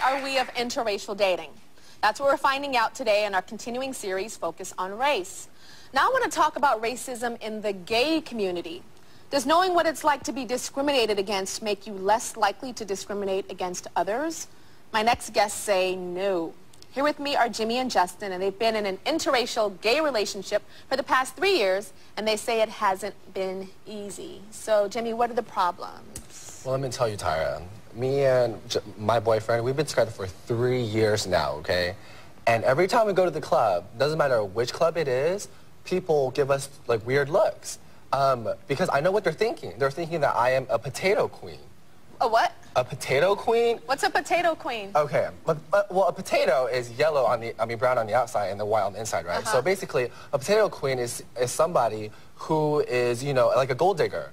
are we of interracial dating? That's what we're finding out today in our continuing series, Focus on Race. Now I want to talk about racism in the gay community. Does knowing what it's like to be discriminated against make you less likely to discriminate against others? My next guests say no. Here with me are Jimmy and Justin, and they've been in an interracial gay relationship for the past 3 years, and they say it hasn't been easy. So, Jimmy, what are the problems? Well, let me tell you, Tyra. Me and my boyfriend, we've been together for 3 years now, okay? And every time we go to the club, doesn't matter which club it is, people give us, like, weird looks. Because I know what they're thinking. They're thinking that I am a potato queen. A what? A potato queen? What's a potato queen? Okay, well, a potato is yellow on the, brown on the outside and the white on the inside, right? So basically, a potato queen is somebody who is, you know, like a gold digger,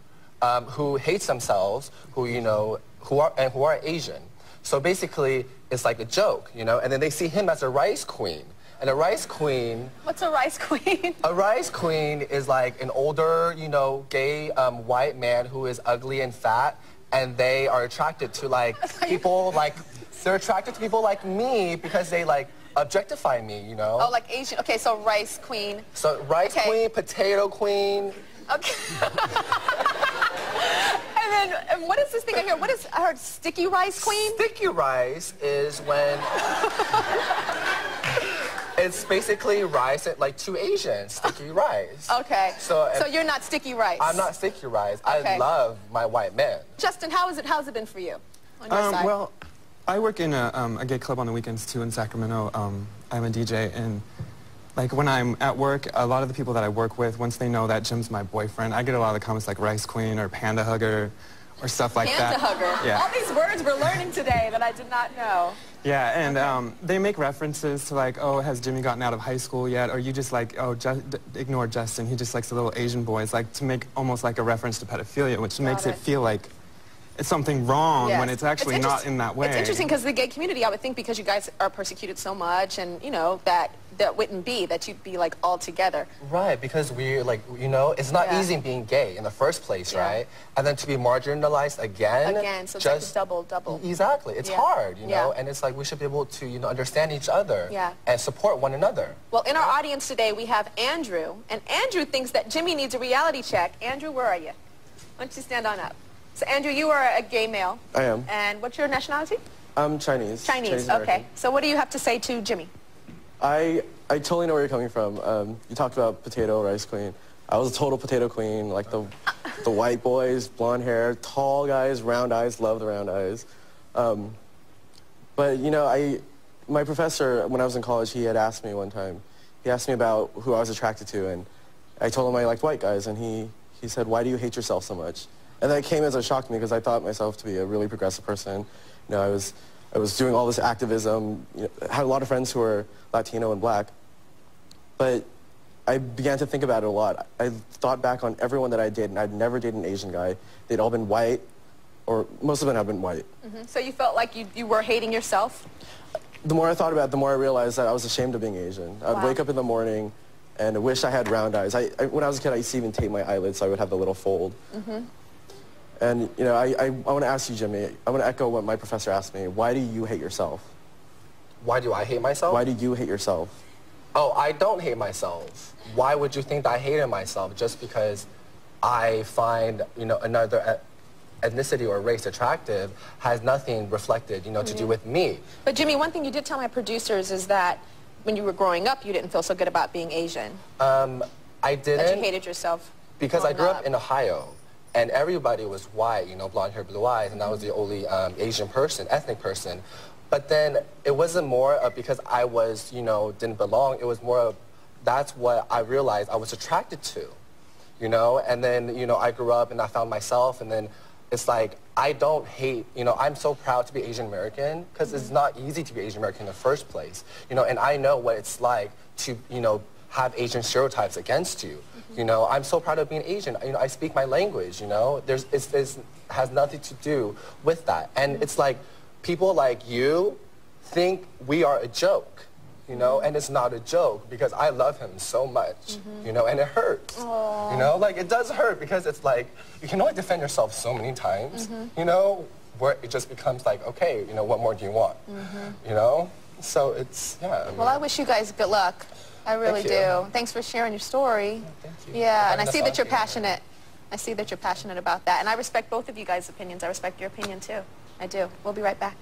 who hates themselves, who, you know, who are Asian. So basically, it's like a joke, you know, and then they see him as a rice queen. And a rice queen... What's a rice queen? A rice queen is like an older, you know, gay white man who is ugly and fat, and they are attracted to, like, people like... They're attracted to people like me because they, like, objectify me, you know? Oh, like Asian... Okay, so rice queen. So rice queen, potato queen... Okay. And then, what is this thing I hear? What is, I heard sticky rice queen? Sticky rice is when... It's basically rice, like two Asians, sticky rice. Okay. So you're not sticky rice? I'm not sticky rice. Okay. I love my white men. Justin, how's it been for you on your side? Well, I work in a gay club on the weekends, too, in Sacramento. I'm a DJ, and like when I'm at work, a lot of the people that I work with, once they know that Jim's my boyfriend, I get a lot of comments like rice queen or panda hugger or stuff like that. Panda hugger? Yeah. All these words we're learning today that I did not know. Yeah, and they make references to like, oh, has Jimmy gotten out of high school yet? Or you just like, oh, ignore Justin, he just likes the little Asian boys. Like to make almost like a reference to pedophilia, which makes it feel like it's something wrong when it's actually not in that way. It's interesting because the gay community, I would think because you guys are persecuted so much and, you know, that wouldn't be, that you'd be like all together. Right, because we're like, you know, it's not easy being gay in the first place, right? And then to be marginalized again. Again, so it's like a double. Exactly, it's hard, you know, and it's like we should be able to, you know, understand each other and support one another. Well, in our audience today, we have Andrew, and Andrew thinks that Jimmy needs a reality check. Andrew, where are you? Why don't you stand on up? So, Andrew, you are a gay male. I am. And what's your nationality? I'm Chinese. Chinese, okay. So what do you have to say to Jimmy? I totally know where you're coming from. You talked about potato rice queen. I was a total potato queen, like the white boys, blonde hair, tall guys, round eyes, love the round eyes. But, you know, my professor, when I was in college, he had asked me one time, he asked me about who I was attracted to, and I told him I liked white guys, and he said, why do you hate yourself so much? And that came as a shock to me because I thought myself to be a really progressive person. You know, I was doing all this activism, you know, had a lot of friends who were Latino and black, but I began to think about it a lot. I thought back on everyone that I dated, and I'd never dated an Asian guy. They'd all been white, or most of them have been white. So you felt like you were hating yourself? The more I thought about it, the more I realized that I was ashamed of being Asian. I'd wake up in the morning and I wish I had round eyes. When I was a kid, I used to even tape my eyelids so I would have the little fold. And, you know, I want to ask you, Jimmy, I want to echo what my professor asked me. Why do you hate yourself? Why do I hate myself? Why do you hate yourself? Oh, I don't hate myself. Why would you think that I hated myself? Just because I find, you know, another ethnicity or race attractive has nothing reflected, you know, to do with me. But Jimmy, one thing you did tell my producers is that when you were growing up, you didn't feel so good about being Asian. I didn't. That you hated yourself. Because I grew up in Ohio. And everybody was white, you know, blonde hair, blue eyes, and I was the only Asian person, ethnic person. But then it wasn't more of because I was, you know, didn't belong. It was more of that's what I realized I was attracted to, you know. And then, you know, I grew up and I found myself, and then it's like I don't hate, you know, I'm so proud to be Asian American because it's not easy to be Asian American in the first place, you know. And I know what it's like to, you know, have Asian stereotypes against you. You know, I'm so proud of being Asian. You know, I speak my language, you know. It has nothing to do with that. And it's like people like you think we are a joke, you know, and it's not a joke because I love him so much, you know, and it hurts. You know, like it does hurt because it's like you can only defend yourself so many times, you know. where it just becomes like, okay, you know, what more do you want? You know? So it's, yeah. I mean, well, I wish you guys good luck. I really do. Thanks for sharing your story. Thank you. Yeah, and I see that you're passionate. I see that you're passionate about that. And I respect both of you guys' opinions. I respect your opinion, too. I do. We'll be right back.